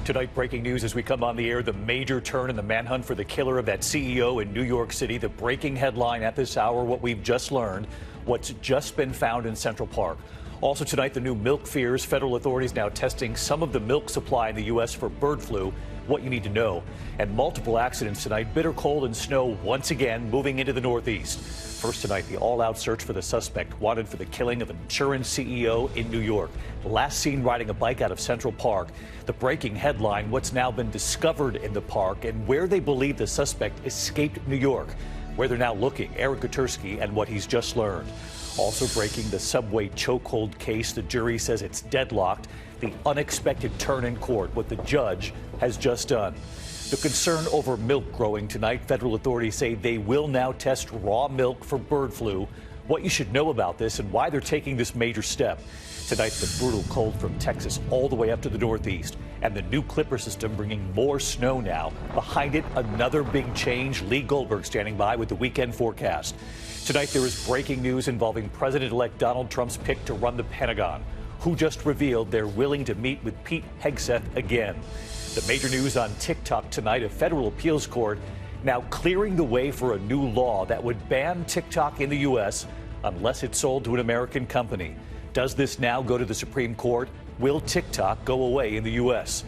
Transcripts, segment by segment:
Tonight, breaking news as we come on the air, the major turn in the manhunt for the killer of that CEO in New York City. The breaking headline at this hour, what we've just learned, what's just been found in Central Park. Also tonight, the new milk fears. Federal authorities now testing some of the milk supply in the U.S. for bird flu. What you need to know. And multiple accidents tonight. Bitter cold and snow once again moving into the Northeast. First tonight, the all-out search for the suspect wanted for the killing of an insurance CEO in New York. Last seen riding a bike out of Central Park. The breaking headline, what's now been discovered in the park and where they believe the suspect escaped New York. Where they're now looking, Eric Katersky and what he's just learned. Also breaking, the subway chokehold case. The jury says it's deadlocked. The unexpected turn in court, what the judge has just done. The concern over milk growing tonight. Federal authorities say they will now test raw milk for bird flu. What you should know about this and why they're taking this major step. Tonight, the brutal cold from Texas all the way up to the Northeast. And the new Clipper system bringing more snow now. Behind it, another big change. Lee Goldberg standing by with the weekend forecast. Tonight, there is breaking news involving President-elect Donald Trump's pick to run the Pentagon, who just revealed they're willing to meet with Pete Hegseth again. The major news on TikTok tonight, a federal appeals court now clearing the way for a new law that would ban TikTok in the U.S. unless it's sold to an American company. Does this now go to the Supreme Court? Will TikTok go away in the U.S.?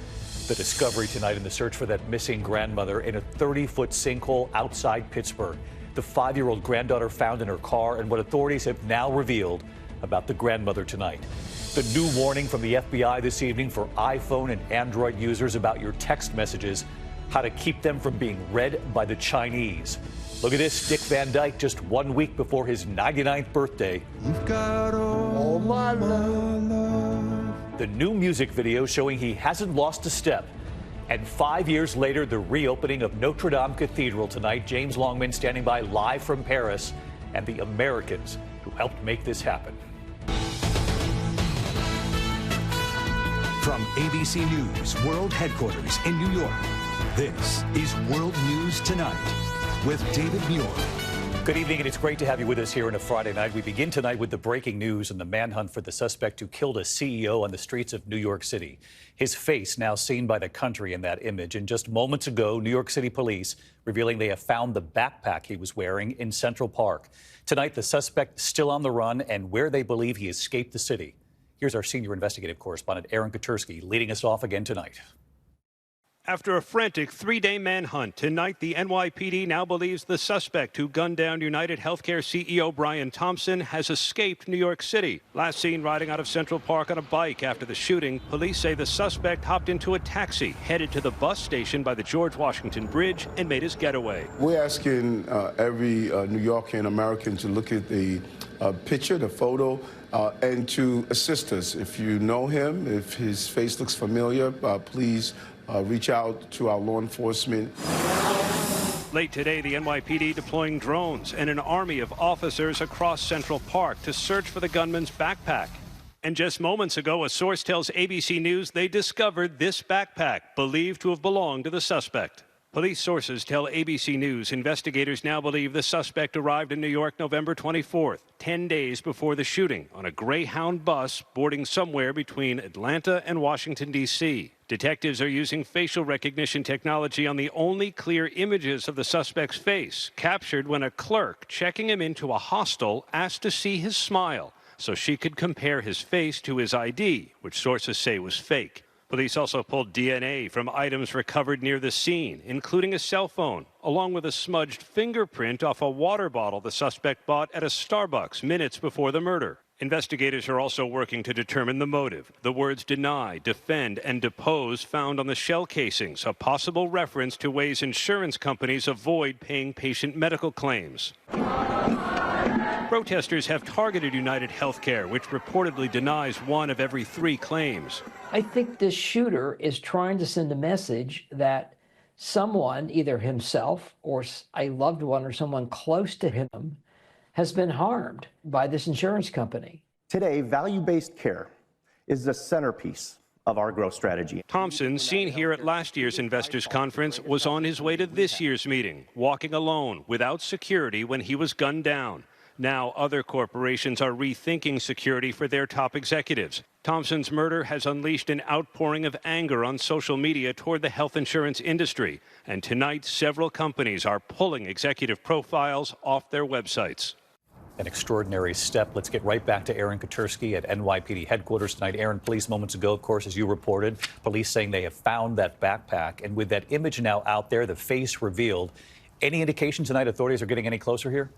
The discovery tonight in the search for that missing grandmother in a 30-foot sinkhole outside Pittsburgh. The 5-year-old granddaughter found in her car and what authorities have now revealed about the grandmother tonight. The new warning from the FBI this evening for iPhone and Android users about your text messages, how to keep them from being read by the Chinese. Look at this, Dick Van Dyke just 1 week before his 99th birthday. You've got all my love. The new music video showing he hasn't lost a step. And 5 years later, the reopening of Notre Dame Cathedral tonight. James Longman standing by live from Paris and the Americans who helped make this happen. From ABC News World Headquarters in New York, this is World News Tonight with David Muir. Good evening, and it's great to have you with us here on a Friday night. We begin tonight with the breaking news and the manhunt for the suspect who killed a CEO on the streets of New York City. His face now seen by the country in that image. And just moments ago, New York City police revealing they have found the backpack he was wearing in Central Park. Tonight, the suspect still on the run and where they believe he escaped the city. Here's our senior investigative correspondent, Aaron Katersky, leading us off again tonight. After a frantic 3-day manhunt, tonight the NYPD now believes the suspect who gunned down UnitedHealthcare CEO Brian Thompson has escaped New York City. Last seen riding out of Central Park on a bike after the shooting, police say the suspect hopped into a taxi, headed to the bus station by the George Washington Bridge, and made his getaway. We're asking every New Yorker and American to look at the picture, the photo, and to assist us. If you know him, if his face looks familiar, please reach out to our law enforcement. Late today, the NYPD deploying drones and an army of officers across Central Park to search for the gunman's backpack. And just moments ago, a source tells ABC News they discovered this backpack, believed to have belonged to the suspect. Police sources tell ABC News investigators now believe the suspect arrived in New York November 24th, 10 days before the shooting, on a Greyhound bus boarding somewhere between Atlanta and Washington, D.C. Detectives are using facial recognition technology on the only clear images of the suspect's face, captured when a clerk checking him into a hostel asked to see his smile so she could compare his face to his ID, which sources say was fake. Police also pulled DNA from items recovered near the scene, including a cell phone, along with a smudged fingerprint off a water bottle the suspect bought at a Starbucks minutes before the murder. Investigators are also working to determine the motive. The words deny, defend, and depose found on the shell casings, a possible reference to ways insurance companies avoid paying patient medical claims. Protesters have targeted UnitedHealthcare, which reportedly denies 1 of every 3 claims. I think this shooter is trying to send a message that someone, either himself or a loved one or someone close to him, has been harmed by this insurance company. Today, value-based care is the centerpiece of our growth strategy. Thompson, seen here at last year's investors conference, was on his way to this year's meeting, walking alone without security when he was gunned down. Now other corporations are rethinking security for their top executives. Thompson's murder has unleashed an outpouring of anger on social media toward the health insurance industry. And tonight, several companies are pulling executive profiles off their websites. An extraordinary step. Let's get right back to Aaron Katersky at NYPD headquarters tonight. Aaron, police moments ago, of course, as you reported, police saying they have found that backpack. And with that image now out there, the face revealed, any indication tonight authorities are getting any closer here?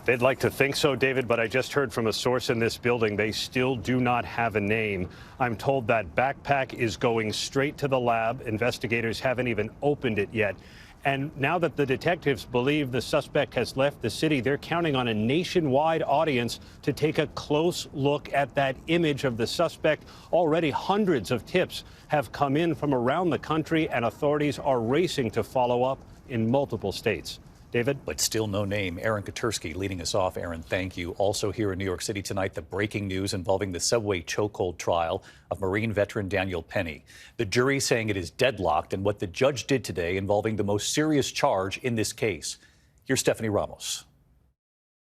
They'd like to think so, David, but I just heard from a source in this building they still do not have a name. I'm told that backpack is going straight to the lab. Investigators haven't even opened it yet. And now that the detectives believe the suspect has left the city, they're counting on a nationwide audience to take a close look at that image of the suspect. Already hundreds of tips have come in from around the country, and authorities are racing to follow up in multiple states. David? But still no name. Aaron Katersky leading us off. Aaron, thank you. Also here in New York City tonight, the breaking news involving the subway chokehold trial of Marine veteran Daniel Penny. The jury saying it is deadlocked and what the judge did today involving the most serious charge in this case. Here's Stephanie Ramos.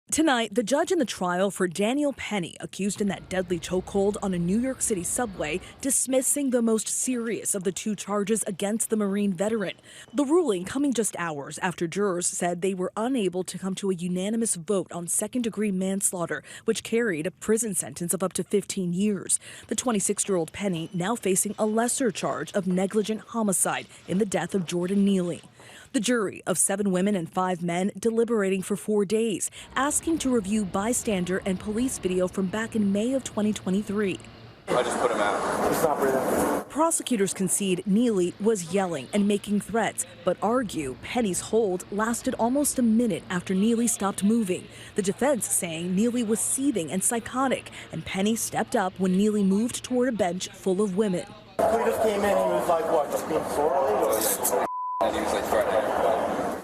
Tonight, the judge in the trial for Daniel Penny, accused in that deadly chokehold on a New York City subway, dismissing the most serious of the two charges against the Marine veteran. The ruling coming just hours after jurors said they were unable to come to a unanimous vote on second-degree manslaughter, which carried a prison sentence of up to 15 years. The 26-year-old Penny now facing a lesser charge of negligent homicide in the death of Jordan Neely. The jury of 7 women and 5 men deliberating for 4 days, asking to review bystander and police video from back in May of 2023. I just put him out. He's not breathing. Prosecutors concede Neely was yelling and making threats, but argue Penny's hold lasted almost a minute after Neely stopped moving. The defense saying Neely was seething and psychotic, and Penny stepped up when Neely moved toward a bench full of women. He just came in, he was like, what, just being sorely? And he was like threatening everybody.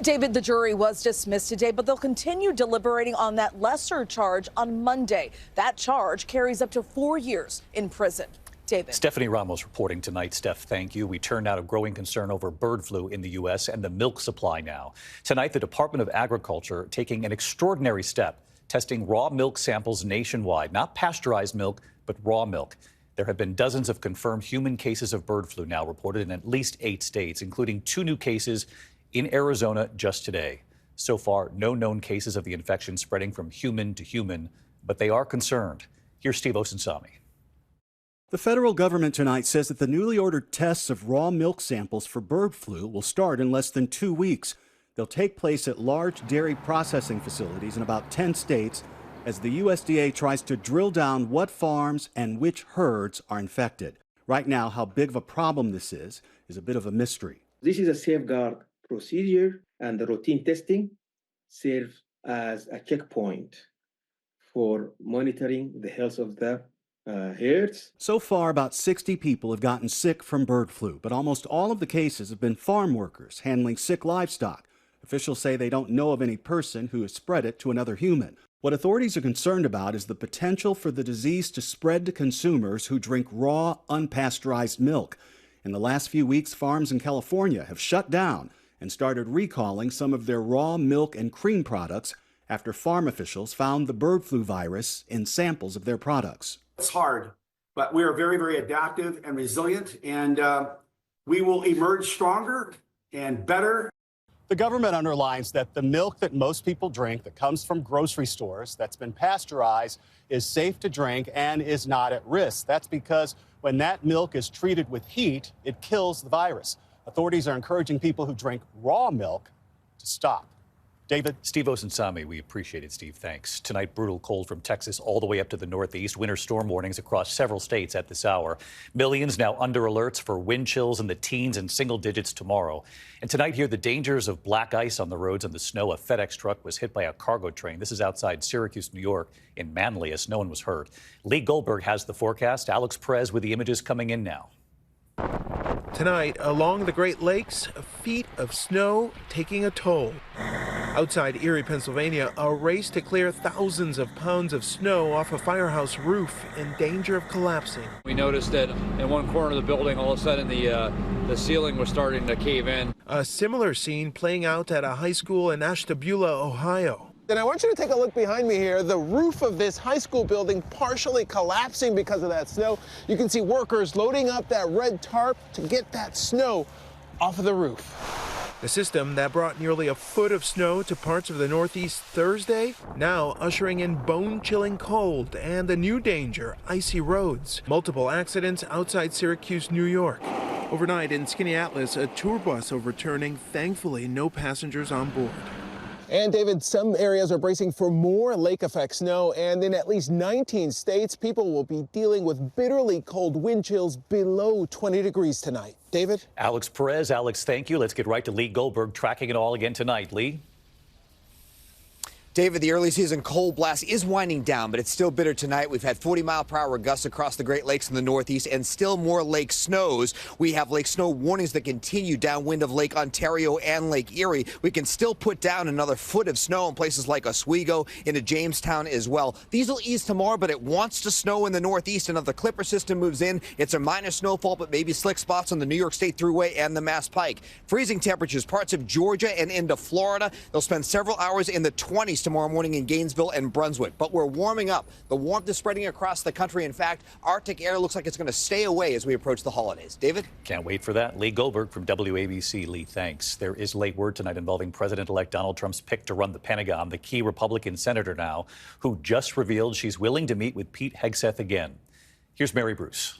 David, the jury was dismissed today, but they'll continue deliberating on that lesser charge on Monday. That charge carries up to 4 years in prison. David. Stephanie Ramos reporting tonight. Steph, thank you. We turn now to growing concern over bird flu in the U.S. and the milk supply now. Tonight, the Department of Agriculture taking an extraordinary step, testing raw milk samples nationwide, not pasteurized milk, but raw milk. There have been dozens of confirmed human cases of bird flu now reported in at least 8 states, including 2 new cases in Arizona just today. So far, no known cases of the infection spreading from human to human, but they are concerned. Here's Steve Osunsami. The federal government tonight says that the newly ordered tests of raw milk samples for bird flu will start in less than 2 weeks. They'll take place at large dairy processing facilities in about 10 states as the USDA tries to drill down what farms and which herds are infected. Right now, how big of a problem this is a bit of a mystery. This is a safeguard procedure, and the routine testing serves as a checkpoint for monitoring the health of the herds. So far, about 60 people have gotten sick from bird flu, but almost all of the cases have been farm workers handling sick livestock. Officials say they don't know of any person who has spread it to another human. What authorities are concerned about is the potential for the disease to spread to consumers who drink raw, unpasteurized milk. In the last few weeks, farms in California have shut down and started recalling some of their raw milk and cream products after farm officials found the bird flu virus in samples of their products. It's hard, but we are very, very adaptive and resilient, and we will emerge stronger and better. The government underlines that the milk that most people drink that comes from grocery stores that's been pasteurized is safe to drink and is not at risk. That's because when that milk is treated with heat, it kills the virus. Authorities are encouraging people who drink raw milk to stop. David? Steve Osunsami, we appreciate it, Steve. Thanks. Tonight, brutal cold from Texas all the way up to the Northeast. Winter storm warnings across several states at this hour. Millions now under alerts for wind chills in the teens and single digits tomorrow. And tonight, here, the dangers of black ice on the roads and the snow. A FedEx truck was hit by a cargo train. This is outside Syracuse, New York, in Manlius. No one was hurt. Lee Goldberg has the forecast. Alex Perez with the images coming in now. Tonight, along the Great Lakes, feet of snow taking a toll. Outside Erie, Pennsylvania, a race to clear thousands of pounds of snow off a firehouse roof in danger of collapsing. We noticed that in one corner of the building, all of a sudden the ceiling was starting to cave in. A similar scene playing out at a high school in Ashtabula, Ohio. And I want you to take a look behind me here. The roof of this high school building partially collapsing because of that snow. You can see workers loading up that red tarp to get that snow off of the roof. The system that brought nearly a foot of snow to parts of the Northeast Thursday, now ushering in bone-chilling cold and a new danger, icy roads. Multiple accidents outside Syracuse, New York. Overnight in Skaneateles, a tour bus overturning. Thankfully, no passengers on board. And David, some areas are bracing for more lake effect snow, and in at least 19 states, people will be dealing with bitterly cold wind chills below 20 degrees tonight. David? Alex Perez. Alex, thank you. Let's get right to Lee Goldberg tracking it all again tonight. Lee? David, the early season cold blast is winding down, but it's still bitter tonight. We've had 40-mile-per-hour gusts across the Great Lakes in the Northeast and still more lake snows. We have lake snow warnings that continue downwind of Lake Ontario and Lake Erie. We can still put down another foot of snow in places like Oswego, into Jamestown as well. These will ease tomorrow, but it wants to snow in the Northeast. And if the Clipper system moves in, it's a minor snowfall, but maybe slick spots on the New York State Thruway and the Mass Pike. Freezing temperatures, parts of Georgia and into Florida. They'll spend several hours in the 20s tomorrow morning in Gainesville and Brunswick. But we're warming up. The warmth is spreading across the country. In fact, Arctic air looks like it's going to stay away as we approach the holidays. David? Can't wait for that. Lee Goldberg from WABC. Lee, thanks. There is late word tonight involving President-elect Donald Trump's pick to run the Pentagon, the key Republican senator now, who just revealed she's willing to meet with Pete Hegseth again. Here's Mary Bruce.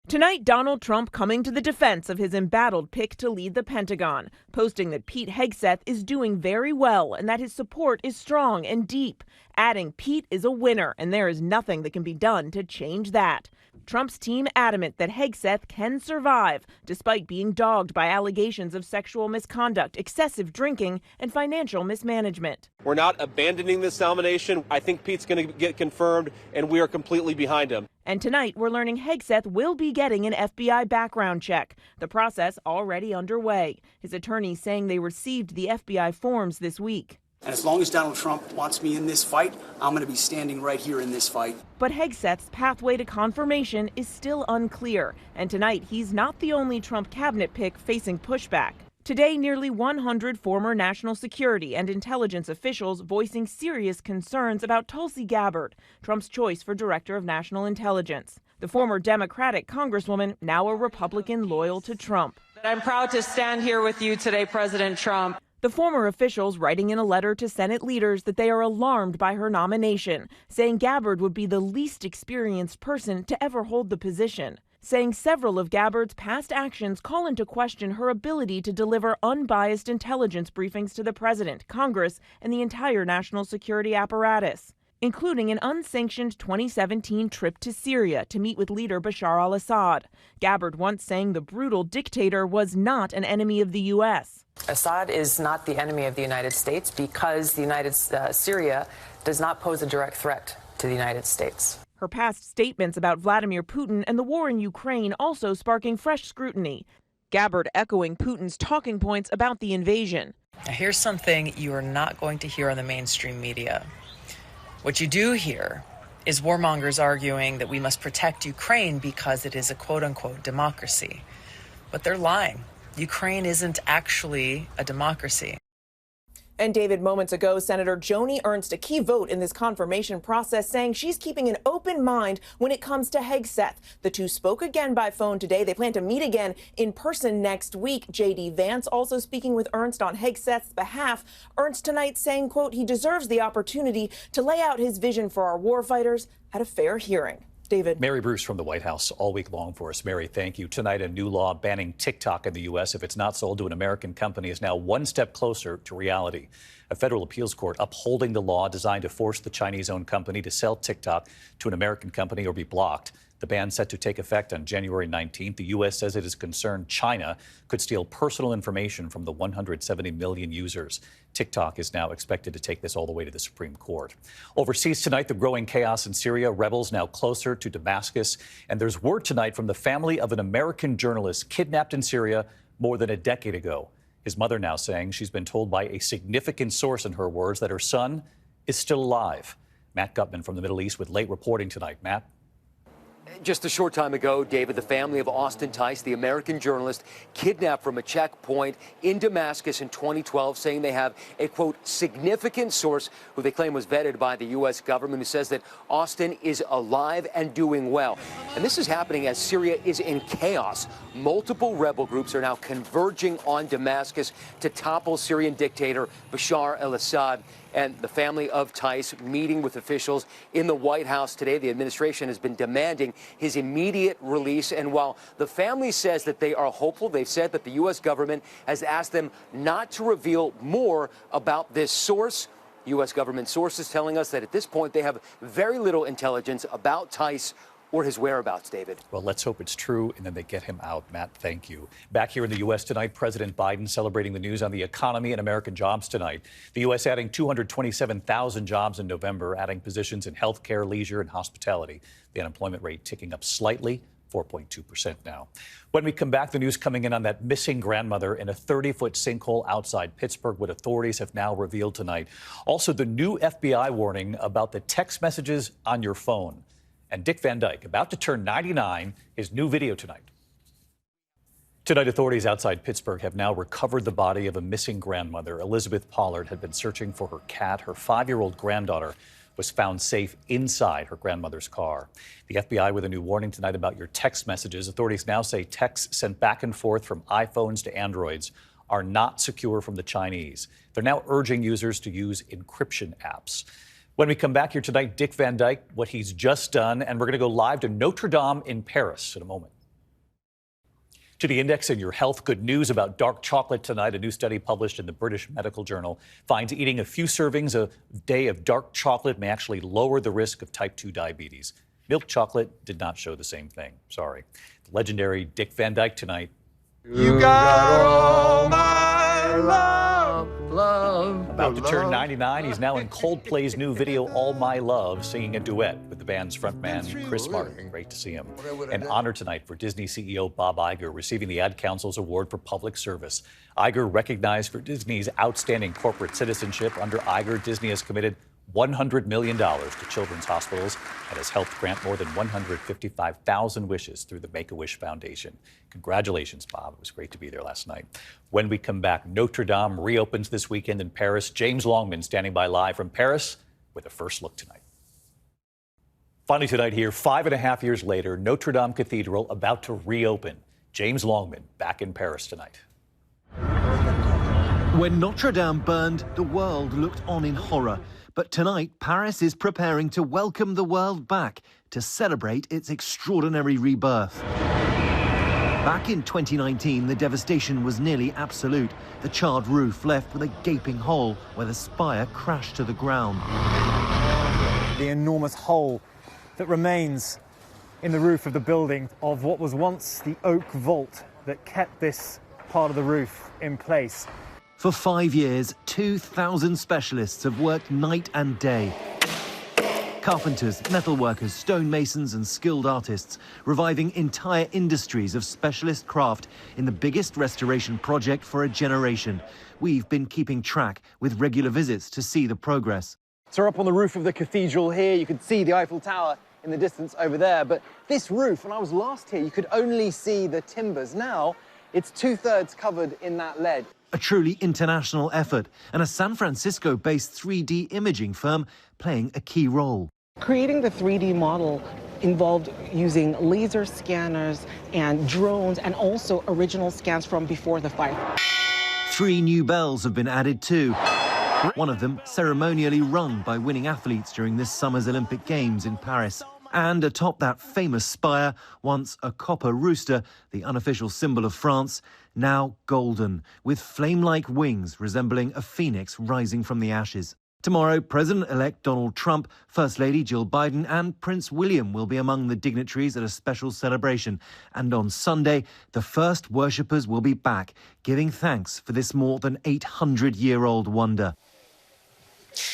Tonight, Donald Trump coming to the defense of his embattled pick to lead the Pentagon, posting that Pete Hegseth is doing very well and that his support is strong and deep, adding Pete is a winner and there is nothing that can be done to change that. Trump's team adamant that Hegseth can survive, despite being dogged by allegations of sexual misconduct, excessive drinking, and financial mismanagement. We're not abandoning this nomination. I think Pete's going to get confirmed, and we are completely behind him. And tonight, we're learning Hegseth will be getting an FBI background check, the process already underway. His attorneys saying they received the FBI forms this week. And as long as Donald Trump wants me in this fight, I'm going to be standing right here in this fight. But Hegseth's pathway to confirmation is still unclear. And tonight, he's not the only Trump cabinet pick facing pushback. Today, nearly 100 former national security and intelligence officials voicing serious concerns about Tulsi Gabbard, Trump's choice for director of national intelligence. The former Democratic congresswoman, now a Republican loyal to Trump. I'm proud to stand here with you today, President Trump. The former officials writing in a letter to Senate leaders that they are alarmed by her nomination, saying Gabbard would be the least experienced person to ever hold the position, saying several of Gabbard's past actions call into question her ability to deliver unbiased intelligence briefings to the president, Congress, and the entire national security apparatus, including an unsanctioned 2017 trip to Syria to meet with leader Bashar al-Assad. Gabbard once saying the brutal dictator was not an enemy of the U.S. Assad is not the enemy of the United States because Syria does not pose a direct threat to the United States. Her past statements about Vladimir Putin and the war in Ukraine also sparking fresh scrutiny. Gabbard echoing Putin's talking points about the invasion. Now, here's something you are not going to hear on the mainstream media. What you do hear is warmongers arguing that we must protect Ukraine because it is a quote-unquote democracy. But they're lying. Ukraine isn't actually a democracy. And David, moments ago, Senator Joni Ernst, a key vote in this confirmation process, saying she's keeping an open mind when it comes to Hegseth. The two spoke again by phone today. They plan to meet again in person next week. J.D. Vance also speaking with Ernst on Hegseth's behalf. Ernst tonight saying, quote, he deserves the opportunity to lay out his vision for our warfighters at a fair hearing. David. Mary Bruce from the White House all week long for us. Mary, thank you. Tonight, a new law banning TikTok in the U.S. if it's not sold to an American company is now one step closer to reality. A federal appeals court upholding the law designed to force the Chinese-owned company to sell TikTok to an American company or be blocked. The ban set to take effect on January 19th. The U.S. says it is concerned China could steal personal information from the 170 million users. TikTok is now expected to take this all the way to the Supreme Court. Overseas tonight, the growing chaos in Syria, rebels now closer to Damascus. And there's word tonight from the family of an American journalist kidnapped in Syria more than a decade ago. His mother now saying she's been told by a significant source, in her words, that her son is still alive. Matt Gutman from the Middle East with late reporting tonight. Matt? Just a short time ago, David, the family of Austin Tice, the American journalist, kidnapped from a checkpoint in Damascus in 2012, saying they have a, quote, significant source who they claim was vetted by the U.S. government, who says that Austin is alive and doing well. And this is happening as Syria is in chaos. Multiple rebel groups are now converging on Damascus to topple Syrian dictator Bashar al-Assad. And the family of Tice meeting with officials in the White House today. The administration has been demanding his immediate release. And while the family says that they are hopeful, they've said that the U.S. government has asked them not to reveal more about this source. U.S. government sources telling us that at this point they have very little intelligence about Tice or his whereabouts, David. Well, let's hope it's true and then they get him out. Matt, thank you. Back here in the U.S. tonight, President Biden celebrating the news on the economy and American jobs tonight. The U.S. adding 227,000 jobs in November, adding positions in healthcare, leisure, and hospitality. The unemployment rate ticking up slightly, 4.2% now. When we come back, the news coming in on that missing grandmother in a 30-foot sinkhole outside Pittsburgh, what authorities have now revealed tonight. Also, the new FBI warning about the text messages on your phone. And Dick Van Dyke, about to turn 99, his new video tonight. Tonight, authorities outside Pittsburgh have now recovered the body of a missing grandmother. Elizabeth Pollard had been searching for her cat. Her 5-year-old granddaughter was found safe inside her grandmother's car. The FBI with a new warning tonight about your text messages. Authorities now say texts sent back and forth from iPhones to Androids are not secure from the Chinese. They're now urging users to use encryption apps. When we come back here tonight, Dick Van Dyke, what he's just done, and we're going to go live to Notre Dame in Paris in a moment. To the index and your health, good news about dark chocolate tonight. A new study published in the British Medical Journal finds eating a few servings a day of dark chocolate may actually lower the risk of type 2 diabetes. Milk chocolate did not show the same thing. Sorry. The legendary Dick Van Dyke tonight. You got all my love. About to turn 99, he's now in Coldplay's new video, All My Love, singing a duet with the band's frontman, Chris Martin. Great to see him. An honor tonight for Disney CEO Bob Iger, receiving the Ad Council's Award for Public Service. Iger recognized for Disney's outstanding corporate citizenship. Under Iger, Disney has committed $100 million to children's hospitals and has helped grant more than 155,000 wishes through the Make-A-Wish Foundation. Congratulations, Bob. It was great to be there last night. When we come back, Notre Dame reopens this weekend in Paris. James Longman standing by live from Paris with a first look tonight. Finally tonight here, 5.5 years later, Notre Dame Cathedral about to reopen. James Longman back in Paris tonight. When Notre Dame burned, the world looked on in horror. But tonight, Paris is preparing to welcome the world back to celebrate its extraordinary rebirth. Back in 2019, the devastation was nearly absolute. The charred roof left with a gaping hole where the spire crashed to the ground. The enormous hole that remains in the roof of the building of what was once the oak vault that kept this part of the roof in place. For 5 years, 2,000 specialists have worked night and day. Carpenters, metalworkers, stonemasons and skilled artists, reviving entire industries of specialist craft in the biggest restoration project for a generation. We've been keeping track with regular visits to see the progress. So we're up on the roof of the cathedral here. You can see the Eiffel Tower in the distance over there. But this roof, when I was last here, you could only see the timbers. Now, it's 2/3 covered in that lead. A truly international effort, and a San Francisco-based 3D imaging firm playing a key role. Creating the 3D model involved using laser scanners and drones and also original scans from before the fire. 3 new bells have been added too. One of them ceremonially rung by winning athletes during this summer's Olympic Games in Paris. And atop that famous spire, once a copper rooster, the unofficial symbol of France, now golden, with flame-like wings resembling a phoenix rising from the ashes. Tomorrow, President-elect Donald Trump, First Lady Jill Biden and Prince William will be among the dignitaries at a special celebration. And on Sunday, the first worshippers will be back, giving thanks for this more than 800-year-old wonder.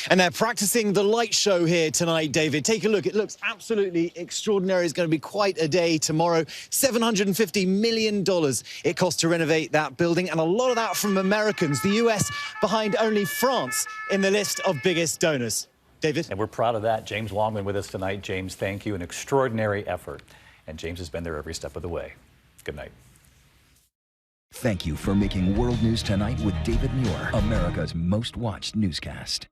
And they're practicing the light show here tonight, David. Take a look. It looks absolutely extraordinary. It's going to be quite a day tomorrow. $750 million it cost to renovate that building, and a lot of that from Americans. The US behind only France in the list of biggest donors. David? And we're proud of that. James Longman with us tonight. James, thank you. An extraordinary effort. And James has been there every step of the way. Good night. Thank you for making World News Tonight with David Muir, America's most watched newscast.